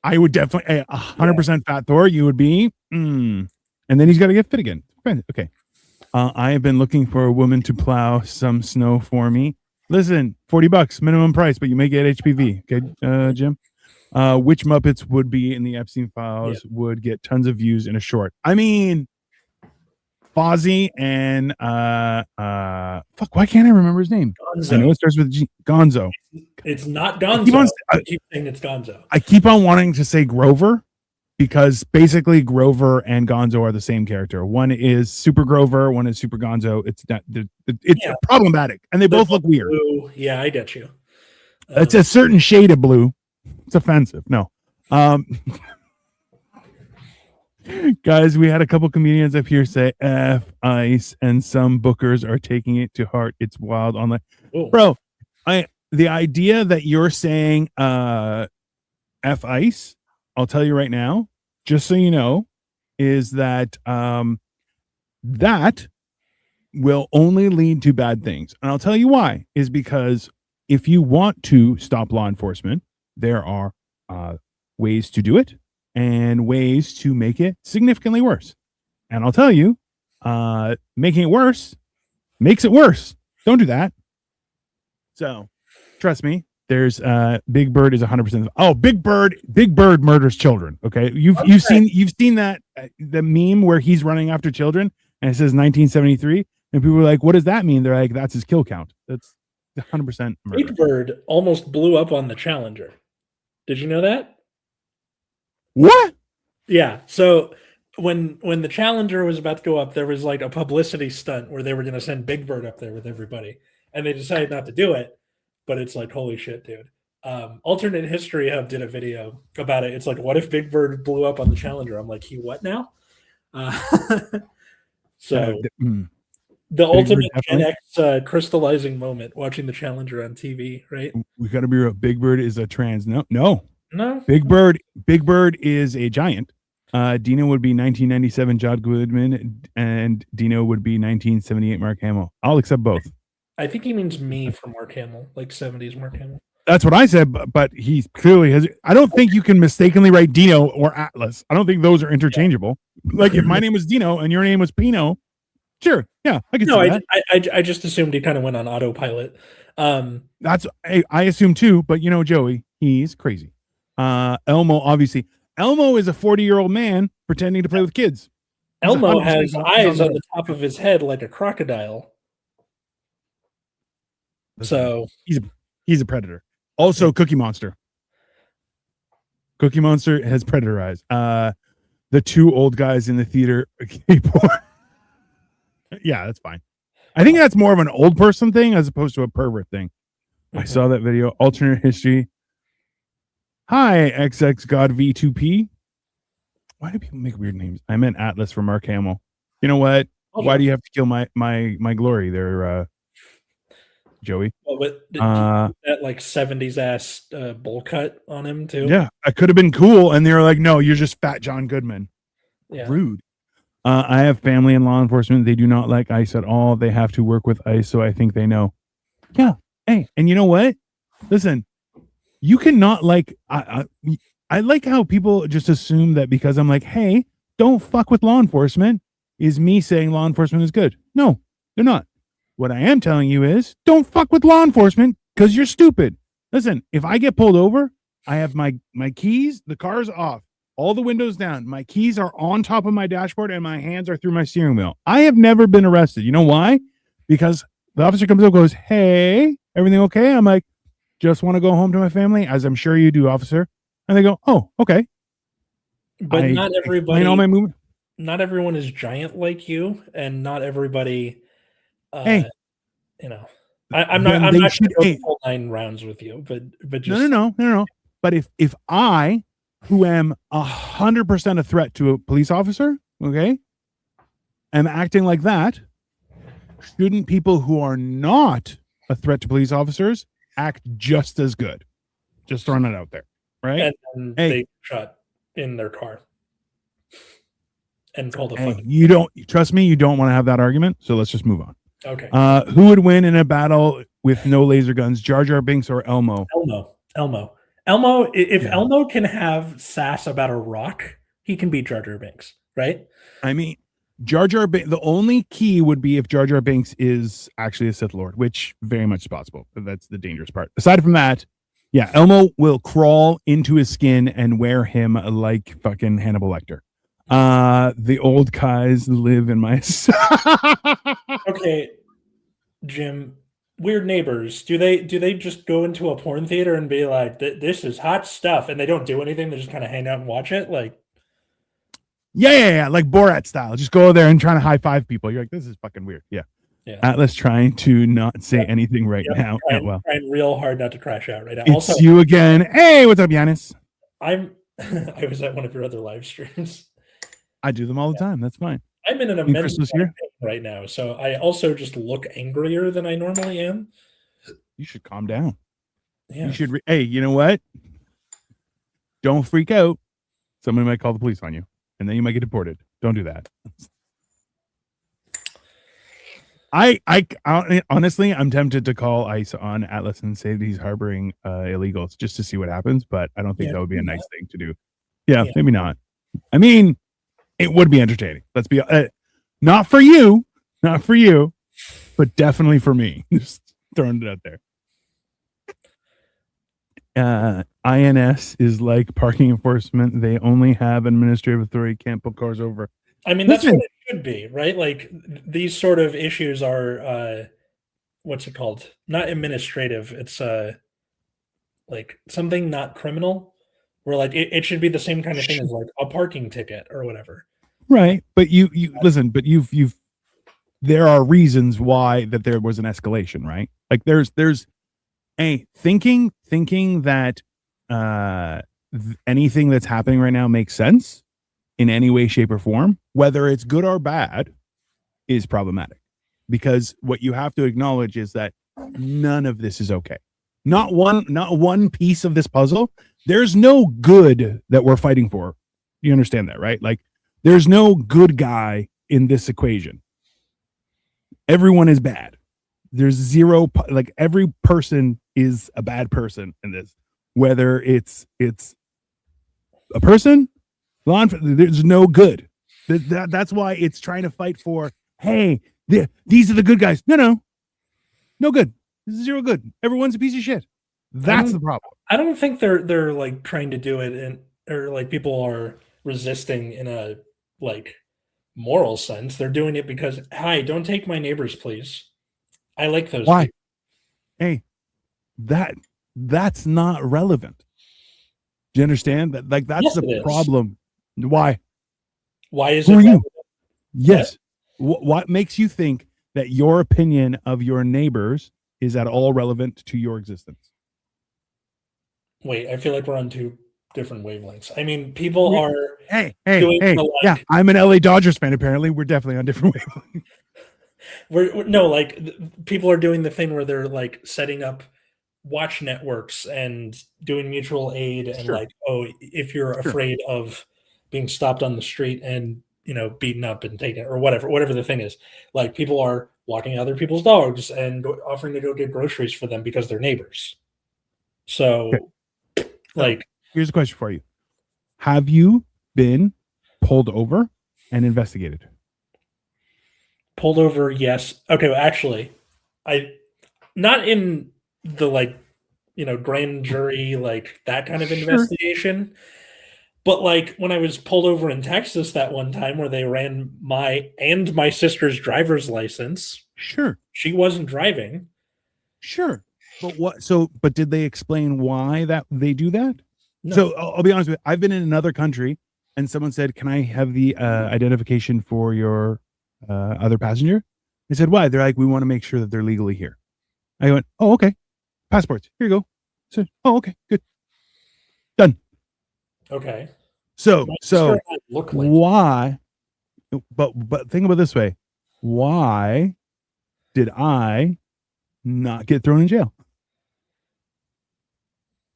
I would definitely 100% fat Thor. You would be, and then he's got to get fit again. Okay. I have been looking for a woman to plow some snow for me. Listen, $40 minimum price, but you may get HPV. Okay, Jim. Which Muppets would be in the Epstein Files would get tons of views in a short? I mean, Fozzie and fuck. Why can't I remember his name? Gonzo. I know it starts with G. Gonzo. It's not Gonzo. I keep saying it's Gonzo. I keep on wanting to say Grover, because basically Grover and Gonzo are the same character. One is Super Grover, one is Super Gonzo. It's not. It's problematic, and they both look weird. Blue. Yeah, I get you. It's a certain shade of blue. It's offensive. No. Guys, we had a couple comedians up here say F ice, and some bookers are taking it to heart. It's wild online. Bro, the idea that you're saying F ice, I'll tell you right now, just so you know, is that that will only lead to bad things. And I'll tell you why, is because if you want to stop law enforcement, there are ways to do it and ways to make it significantly worse. And I'll tell you, making it worse makes it worse. Don't do that. So trust me, there's Big Bird is 100%. Oh, Big Bird murders children. Okay. You've seen that the meme where he's running after children and it says 1973 and people are like, what does that mean? They're like, that's his kill count. That's 100% murder. Big Bird almost blew up on the Challenger. Did you know that? What? Yeah. So when the Challenger was about to go up, there was like a publicity stunt where they were going to send Big Bird up there with everybody, and they decided not to do it. But it's like, holy shit, dude. Alternate History Hub did a video about it. It's like, what if Big Bird blew up on the Challenger? I'm like, he what now? So the ultimate Gen X crystallizing moment, watching the Challenger on TV, right? We got to be real. Big Bird is a trans. No. Big Bird is a giant. Dino would be 1997 John Goodman, and Dino would be 1978 Mark Hamill. I'll accept both. I think he means me for Mark Hamill, like 70s Mark Hamill. That's what I said, but he clearly has. I don't think you can mistakenly write Dino or Atlas. I don't think those are interchangeable. Like if my name was Dino and your name was Pino, sure, yeah, I can. No, I just assumed he kind of went on autopilot. That's I assume too, but you know, Joey, he's crazy. Elmo, obviously, Elmo is a 40-year-old man pretending to play with kids. Elmo has eyes on the top of his head like a crocodile. So he's a predator. Also, Cookie Monster. Cookie Monster has predator eyes. The two old guys in the theater. Yeah, that's fine. I think that's more of an old person thing as opposed to a pervert thing. I saw that video. Alternate history. Hi, XX God V2P. Why do people make weird names? I meant Atlas for Mark Hamill. You know what? Why do you have to kill my glory there, Joey? Well, that like 70s ass bowl cut on him too. Yeah, I could have been cool, and they were like, "No, you're just fat John Goodman." Yeah. Rude. I have family in law enforcement. They do not like ICE at all. They have to work with ICE, so I think they know. Yeah. Hey, and you know what? Listen, you cannot like. I like how people just assume that because I'm like, "Hey, don't fuck with law enforcement," is me saying law enforcement is good. No, they're not. What I am telling you is don't fuck with law enforcement because you're stupid. Listen, if I get pulled over, I have my keys, the car's off, all the windows down. My keys are on top of my dashboard and my hands are through my steering wheel. I have never been arrested. You know why? Because the officer comes up and goes, "Hey, everything okay?" I'm like, "Just want to go home to my family," as I'm sure you do, officer. And they go, "Oh, okay." But not everybody, all my movement. Not everyone is giant like you, and not everybody hey, you know, I'm not going to go full 9 rounds with you, but just no. But if I who am 100% a threat to a police officer, okay, am acting like that, shouldn't people who are not a threat to police officers act just as good? Just throwing it out there, right? And then they shot in their car and pulled a fucking. You don't trust me. You don't want to have that argument. So let's just move on. Okay. Who would win in a battle with no laser guns, Jar Jar Binks or Elmo? Elmo. If Elmo can have sass about a rock, he can beat Jar Jar Binks, right? I mean, Jar Jar Binks, the only key would be if Jar Jar Binks is actually a Sith Lord, which very much is possible. But that's the dangerous part. Aside from that, yeah, Elmo will crawl into his skin and wear him like fucking Hannibal Lecter. The old guys live in my. Okay, Jim. Weird neighbors. Do they just go into a porn theater and be like, "This is hot stuff," and they don't do anything? They just kind of hang out and watch it, like. Yeah, like Borat style. Just go there and trying to high five people. You're like, this is fucking weird. Yeah. Atlas trying to not say anything right now. Trying real hard not to crash out right now. It's also you again. Hey, what's up, Giannis? I was at one of your other live streams. I do them all the time. That's fine. I'm in an immense campaign right now, so I also just look angrier than I normally am. You should calm down. Yeah. You should. Hey, you know what? Don't freak out. Somebody might call the police on you, and then you might get deported. Don't do that. I honestly, I'm tempted to call ICE on Atlas and say that he's harboring illegals just to see what happens, but I don't think that would be a nice thing to do. Yeah, maybe not. I mean, it would be entertaining. Let's be not for you, but definitely for me. Just throwing it out there. INS is like parking enforcement. They only have administrative authority, can't pull cars over. I mean, that's what it should be, right? Like these sort of issues are, what's it called? Not administrative. It's like something not criminal. Where like it should be the same kind of thing as like a parking ticket or whatever. Right, but you listen. But you've there are reasons why that there was an escalation, right? Like there's thinking that anything that's happening right now makes sense in any way, shape, or form, whether it's good or bad, is problematic. Because what you have to acknowledge is that none of this is okay. Not one piece of this puzzle. There's no good that we're fighting for. You understand that, right? Like, there's no good guy in this equation. Everyone is bad. There's zero, like every person is a bad person in this. Whether it's a person, there's no good. That's why it's trying to fight for, hey, these are the good guys. No good. This is zero good. Everyone's a piece of shit. That's the problem. I don't think they're like trying to do it or like people are resisting in a like moral sense. They're doing it because, hi, don't take my neighbors, please. I like those. Why? People. Hey, that's not relevant. Do you understand that? Like that's the problem. Why? Why is Who it? Are you? Yes. What makes you think that your opinion of your neighbors is at all relevant to your existence? Wait, I feel like we're on two different wavelengths. I mean, people are. Hey. Yeah, I'm an LA Dodgers fan. Apparently, we're definitely on different wavelengths. People are doing the thing where they're like setting up watch networks and doing mutual aid and like, oh, if you're afraid of being stopped on the street and beaten up and taken or whatever the thing is, like people are walking other people's dogs and offering to go get groceries for them because they're neighbors. So like, here's a question for you. Have you been pulled over and investigated? Pulled over? Yes. Okay. Well, actually, not in the grand jury, like that kind of investigation. But like when I was pulled over in Texas that one time where they ran my sister's driver's license. Sure. She wasn't driving. Sure. But did they explain why that they do that? No. So I'll be honest with you. I've been in another country and someone said, can I have the identification for your other passenger? I said, why? They're like, we want to make sure that they're legally here. I went, oh, okay. Passports. Here you go. I said, oh, okay, good. Done. Okay. So My sister and I look like you. why? But think about it this way: why did I not get thrown in jail?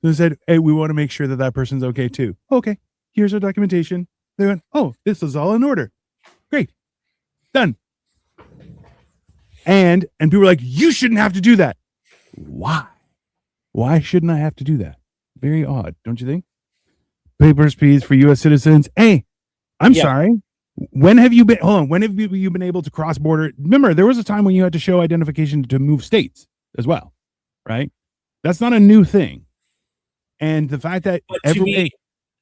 They said, "Hey, we want to make sure that that person's okay too." Okay, here's our documentation. They went, "Oh, this is all in order. Great, done." And people were like, "You shouldn't have to do that." Why? Why shouldn't I have to do that? Very odd, don't you think? Papers, please, for U.S. citizens. Hey, I'm sorry. When have you been? Hold on. When have you been able to cross border? Remember, there was a time when you had to show identification to move states as well, right? That's not a new thing. And the fact that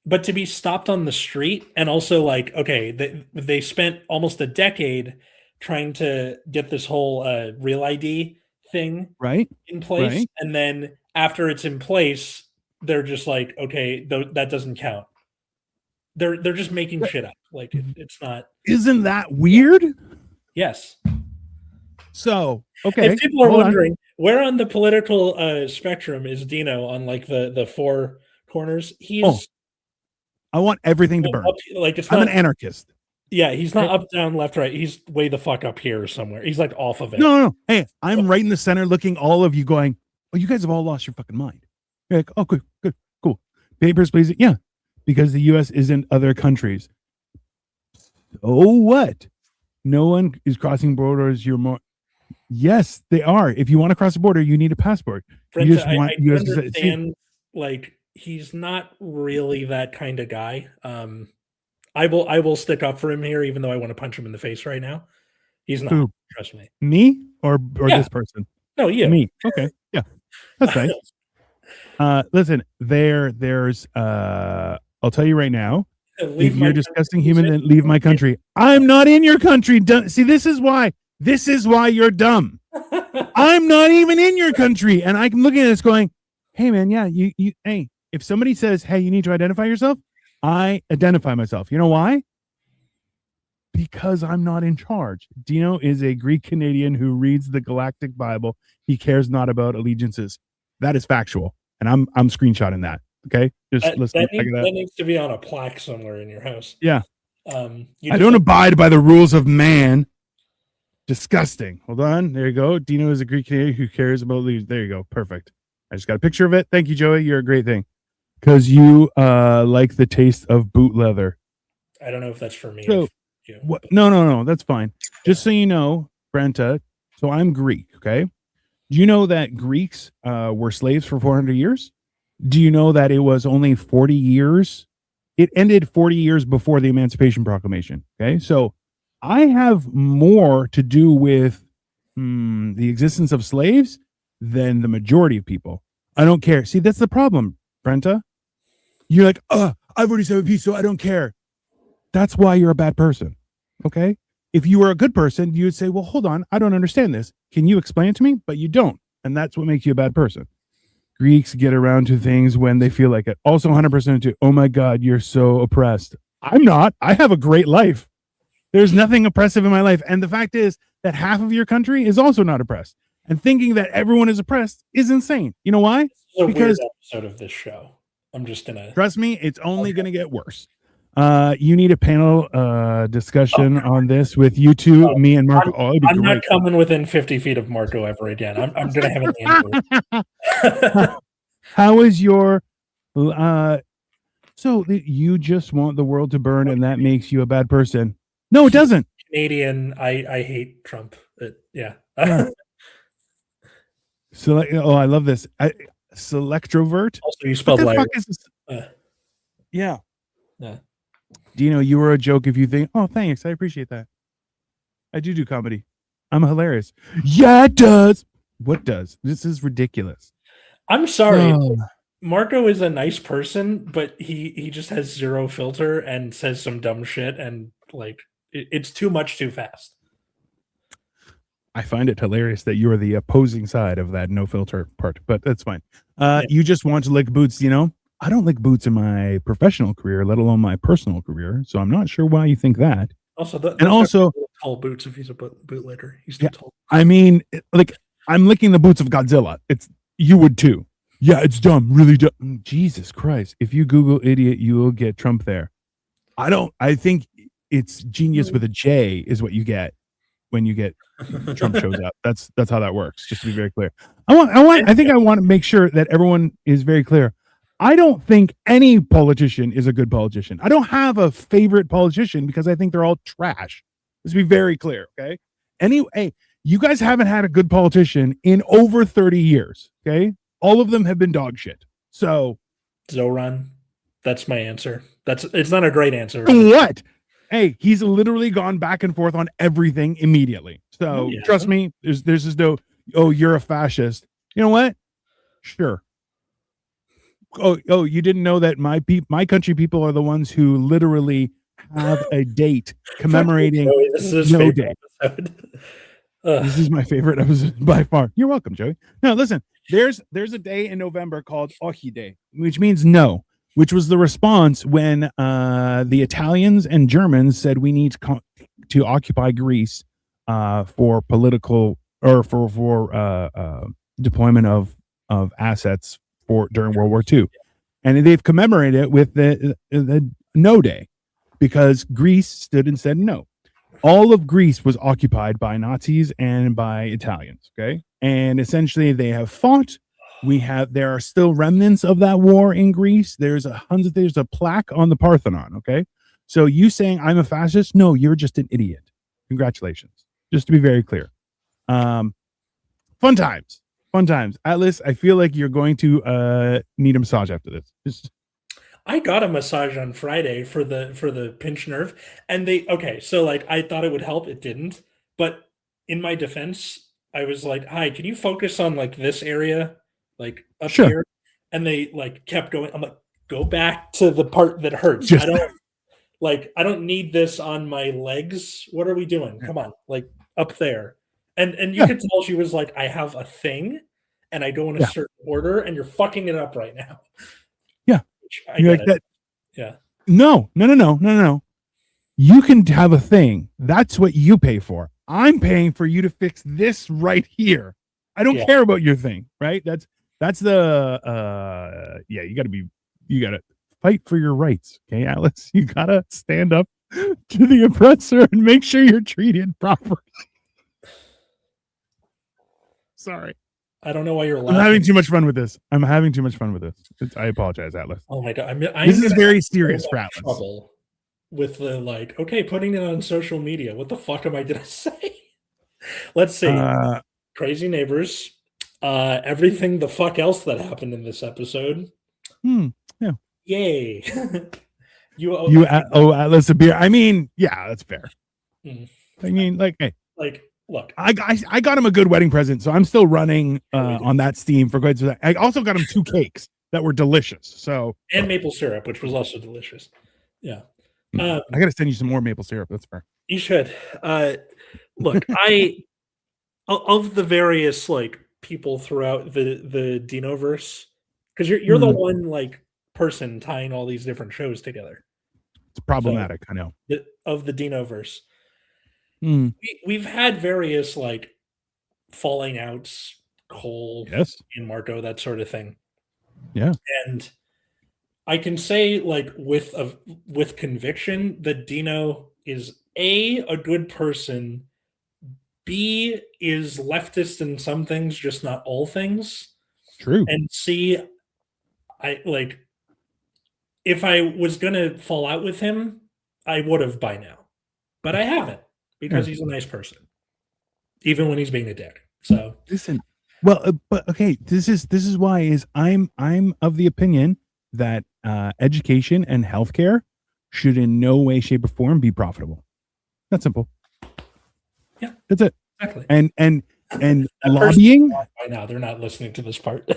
but to be stopped on the street, and also like, okay, they spent almost a decade trying to get this whole real ID thing in place, and then after it's in place, they're just like, okay, that doesn't count. They're just making shit up. Like it's not. Isn't that weird? Yes. So okay. If people are wondering where on the political spectrum is Dino on like the four corners, he's. I want everything to burn. Like it's I'm an anarchist. Yeah, he's not up, down, left, right. He's way the fuck up here somewhere. He's like off of it. No. Hey, I'm right in the center, looking all of you, going, "Oh, you guys have all lost your fucking mind." You're like, "Oh, good, cool. Papers, please." Yeah, because the U.S. isn't other countries. Oh, what? No one is crossing borders. You're more. Yes, they are. If you want to cross the border, you need a passport. Brenta, you just want I understand. Like he's not really that kind of guy. I will stick up for him here, even though I want to punch him in the face right now. He's not. Who? Trust me. Me or this person? No, you. Me. Okay. Yeah, that's nice. Listen, there's. I'll tell you right now. If you're disgusting human, then leave my country. I'm not in your country. See, this is why. This is why you're dumb. I'm not even in your country, and I'm looking at this going, "Hey, man, yeah, you. Hey, if somebody says, hey, you need to identify yourself, I identify myself. You know why? Because I'm not in charge. Dino is a Greek Canadian who reads the Galactic Bible. He cares not about allegiances. That is factual, and I'm screenshotting that. Okay, just listen. That needs to be on a plaque somewhere in your house. Yeah. I don't abide by the rules of man. Disgusting. Hold on. There you go. Dino is a Greek Canadian who cares about allegiance. There you go. Perfect. I just got a picture of it. Thank you, Joey. You're a great thing. Because you like the taste of boot leather. I don't know if that's for me. So, no. That's fine. Just so you know, Brenta, so I'm Greek, okay? Do you know that Greeks were slaves for 400 years? Do you know that it was only 40 years? It ended 40 years before the Emancipation Proclamation, okay? So I have more to do with the existence of slaves than the majority of people. I don't care. See, that's the problem, Brenta. You're like, I've already said a piece, so I don't care. That's why you're a bad person. Okay? If you were a good person, you would say, well, hold on, I don't understand this. Can you explain it to me? But you don't. And that's what makes you a bad person. Greeks get around to things when they feel like it. Also 100% to, oh my God, you're so oppressed. I'm not. I have a great life. There's nothing oppressive in my life. And the fact is that half of your country is also not oppressed. And thinking that everyone is oppressed is insane. You know why? Because weird episode of this show. I'm just gonna trust me, it's only gonna get worse. You need a panel discussion on this with you two, me and Marco. I'm not coming within 50 feet of Marco ever again. I'm gonna have an How is your so you just want the world to burn and that makes you a bad person? No, it doesn't. Canadian, I hate Trump. Yeah. So I love this. Selectrovert. Also, you spelled liar. Yeah. Dino, you were a joke if you think, oh, thanks. I appreciate that. I do comedy. I'm hilarious. Yeah, it does. What does? This is ridiculous. I'm sorry. Marco is a nice person, but he just has zero filter and says some dumb shit, and like it's too much too fast. I find it hilarious that you are the opposing side of that no filter part, but that's fine. You just want to lick boots, you know? I don't lick boots in my professional career, let alone my personal career. So I'm not sure why you think that. Also, tall boots if he's a bootlegger. He's too tall. I mean, like I'm licking the boots of Godzilla. You would too. Yeah, it's dumb, really dumb. Jesus Christ! If you Google idiot, you will get Trump there. I think it's genius with a J is what you get when you get Trump shows up. That's how that works. Just to be very clear. I think I want to make sure that everyone is very clear. I don't think any politician is a good politician. I don't have a favorite politician because I think they're all trash. Let's be very clear, okay? Anyway, you guys haven't had a good politician in over 30 years, okay? All of them have been dog shit. So Zoran, that's my answer. It's not a great answer. What? Hey, he's literally gone back and forth on everything immediately. So trust me, there's just no, oh, you're a fascist. You know what? Sure. Oh, you didn't know that my country people are the ones who literally have a date commemorating no day. This is my favorite episode by far. You're welcome, Joey. No, listen, there's a day in November called Ohi Day, which means no, which was the response when the Italians and Germans said we need to occupy Greece for political or for deployment of assets during World War II. And they've commemorated it with the no day because Greece stood and said no. All of Greece was occupied by Nazis and by Italians. Okay. And essentially they have fought. There are still remnants of that war in Greece. There's a plaque on the Parthenon. Okay. So you saying I'm a fascist? No, you're just an idiot. Congratulations. Just to be very clear. Fun times. Atlas, I feel like you're going to need a massage after this. I got a massage on Friday for the pinched nerve, and so like I thought it would help, it didn't. But in my defense, I was like, "Hi, can you focus on like this area, like up here?" And they like kept going. I'm like, "Go back to the part that hurts. I don't need this on my legs. What are we doing? Come on, like up there." And you could tell she was like, I have a thing and I go in a certain order and you're fucking it up right now. Yeah. You're like that. Yeah. No. You can have a thing. That's what you pay for. I'm paying for you to fix this right here. I don't care about your thing, right? That's the you gotta fight for your rights. Okay, Atlas. You gotta stand up to the oppressor and make sure you're treated properly. Sorry. I don't know why you're laughing. I'm having too much fun with this. I apologize, Atlas. Oh my God. This is very serious for Atlas. Trouble with the putting it on social media. What the fuck am I going to say? Let's see. Crazy neighbors. Everything the fuck else that happened in this episode. Yeah. Yay. You owe Atlas a beer. I mean, yeah, that's fair. I mean, hey. Look, I got him a good wedding present, so I'm still running on that steam for quite some time. I also got him 2 cakes that were delicious. So and maple syrup, which was also delicious. Yeah, I got to send you some more maple syrup. That's fair. You should. Look, of the various people throughout the Dinoverse, because you're the one person tying all these different shows together. It's problematic, I know. Of the Dinoverse. We've had various falling outs, Cole, and Marco, that sort of thing. Yeah, and I can say with conviction that Dino is a good person, B is leftist in some things, just not all things. True. And C, if I was gonna fall out with him, I would have by now, but I haven't. Because he's a nice person, even when he's being a dick. So listen, well, but okay, this is why I'm of the opinion that education and healthcare should in no way, shape, or form be profitable. That's simple. Yeah, that's it. Exactly. And lobbying. By now, they're not listening to this part.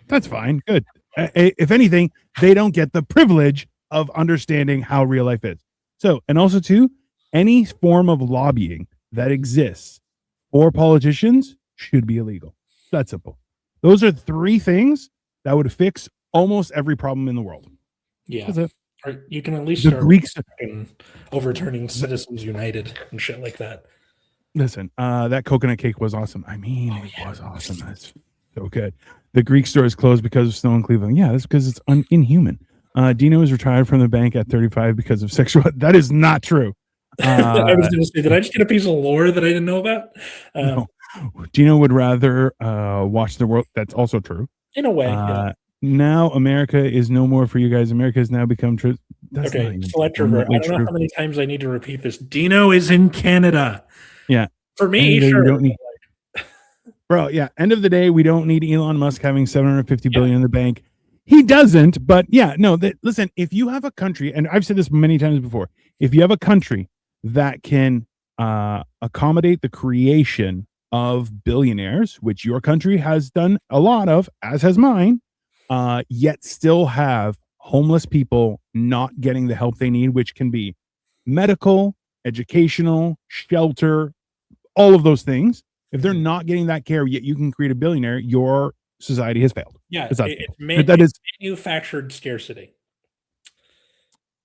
That's fine. Good. If anything, they don't get the privilege of understanding how real life is. So, and also too. Any form of lobbying that exists for politicians should be illegal. That's simple. Those are 3 things that would fix almost every problem in the world. Yeah. Or you can at least start overturning Citizens United and shit like that. Listen, that coconut cake was awesome. I mean, it was awesome. So good. The Greek store is closed because of snow in Cleveland. Yeah, that's because it's inhuman. Dino is retired from the bank at 35 because of sexual. That is not true. I was going to say, did I just get a piece of lore that I didn't know about? No. Dino would rather watch the world. That's also true. In a way, yeah. Now America is no more for you guys. America has now become true. That's okay, select revert. I don't know how many times I need to repeat this. Dino is in Canada. Yeah. For me, sure. Don't need, bro, yeah. End of the day, we don't need Elon Musk having 750 billion in the bank. He doesn't, but yeah, no, listen, if you have a country, and I've said this many times before, if you have a country that can accommodate the creation of billionaires, which your country has done a lot of, as has mine, yet still have homeless people not getting the help they need, which can be medical, educational, shelter, all of those things. If they're not getting that care, yet you can create a billionaire, your society has failed. Yeah, it's it's manufactured scarcity.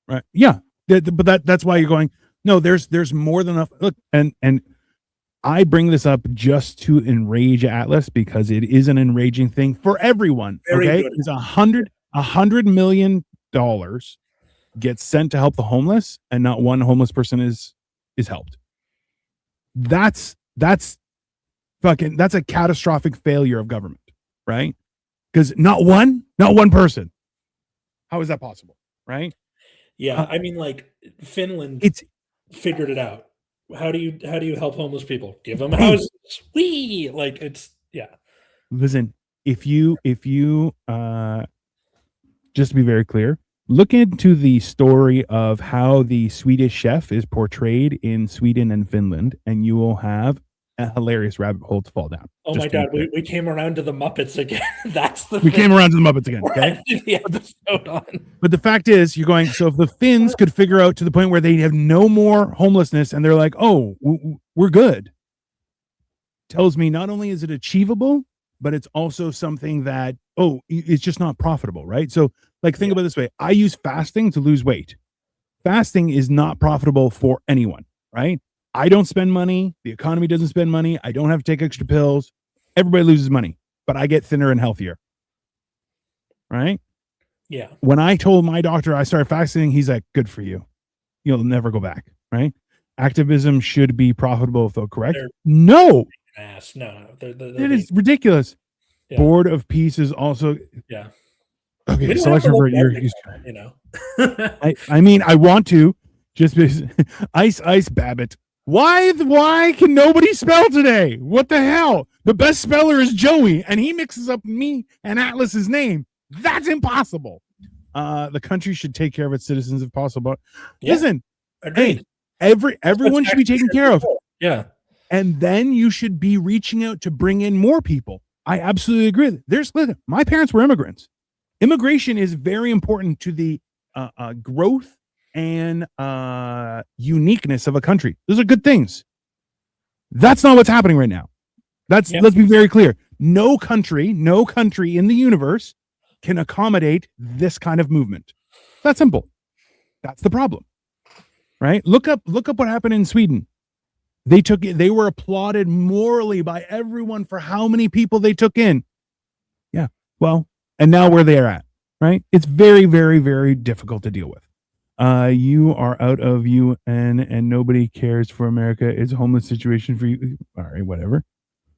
Right. Yeah. But that's why you're going, no, there's more than enough. Look, and I bring this up just to enrage Atlas because it is an enraging thing for everyone. Okay. It's $100 million gets sent to help the homeless, and not one homeless person is helped. That's a catastrophic failure of government, right? Because not one person. How is that possible, right? Yeah, I mean, like Finland, figured it out. How do you help homeless people? Give them houses. Like it's yeah. Listen, if you just to be very clear, look into the story of how the Swedish chef is portrayed in Sweden and Finland, and you will have a hilarious rabbit hole to fall down. Oh my god, we came around to the Muppets again. We came around to the Muppets again. Okay, the episode on. But the fact is, you're going. So if the Finns could figure out to the point where they have no more homelessness, and they're like, "Oh, we're good," tells me not only is it achievable, but it's also something that it's just not profitable, right? So, like, think about it this way: I use fasting to lose weight. Fasting is not profitable for anyone, right? I don't spend money. The economy doesn't spend money. I don't have to take extra pills. Everybody loses money, but I get thinner and healthier. Right? Yeah. When I told my doctor I started fasting, he's like, good for you. You'll never go back. Right? Activism should be profitable, though, correct? No. No. It is ridiculous. Yeah. Board of Peace is also. Yeah. Okay, selection for your. You know. I mean, I want to. Just Ice Babbitt. Why can nobody spell today? What the hell? The best speller is Joey, and he mixes up me and Atlas's name. That's impossible. The country should take care of its citizens if possible. Yeah. Listen, agreed. Hey, everyone should be taken care of. Yeah. And then you should be reaching out to bring in more people. I absolutely agree. Listen, my parents were immigrants. Immigration is very important to the growth and uniqueness of a country. Those are good things. That's not what's happening right now. Let's be very clear. No country in the universe can accommodate this kind of movement. That's simple. That's the problem. Right? Look up what happened in Sweden. They were applauded morally by everyone for how many people they took in. Yeah. Well, and now where they're at, right? It's very, very, very difficult to deal with. You are out of UN and nobody cares for America. It's a homeless situation for you. All right, whatever.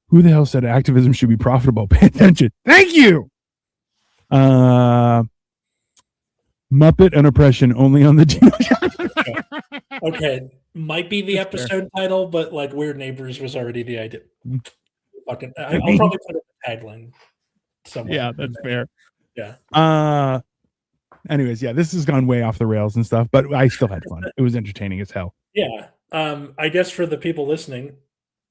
Who the hell said activism should be profitable? Pay attention. Thank you. Muppet and oppression only on the Dino. Okay, might be the episode title, but like Weird Neighbors was already the idea. Fucking, I'll probably put it in the tagline somewhere. Yeah, that's fair. Yeah. Anyways, yeah, this has gone way off the rails and stuff, but I still had fun. It was entertaining as hell. Yeah. I guess for the people listening,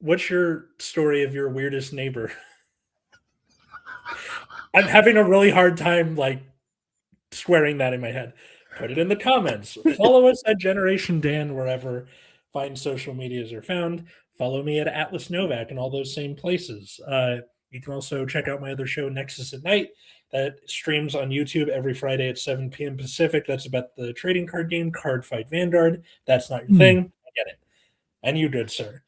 what's your story of your weirdest neighbor? I'm having a really hard time like squaring that in my head. Put it in the comments. Follow us at Generation Dan wherever fine social medias are found. Follow me at Atlas Novack and all those same places. You can also check out my other show, Nexus at Night, that streams on YouTube every Friday at 7 p.m. Pacific. That's about the trading card game, Card Fight Vanguard. That's not your thing. I get it. And you, good sir.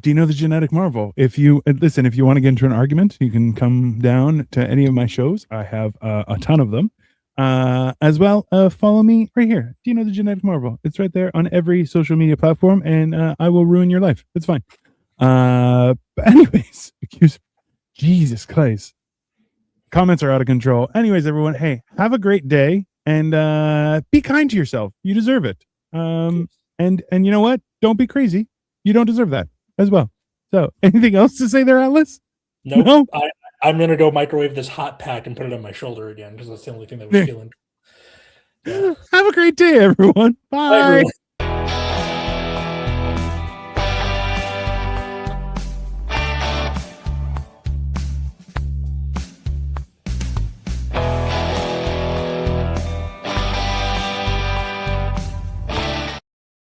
Dino the Genetic Marvel. If you listen, if you want to get into an argument, you can come down to any of my shows. I have a ton of them. As well, follow me right here, Dino the Genetic Marvel. It's right there on every social media platform, and I will ruin your life. It's fine. But anyways, Jesus Christ. Comments are out of control. Anyways, everyone, hey, have a great day and be kind to yourself. You deserve it. And you know what? Don't be crazy. You don't deserve that as well. So, anything else to say there, Atlas? Nope. No? I'm gonna go microwave this hot pack and put it on my shoulder again because that's the only thing that was feeling. Yeah. Have a great day, everyone. Bye. Bye everyone.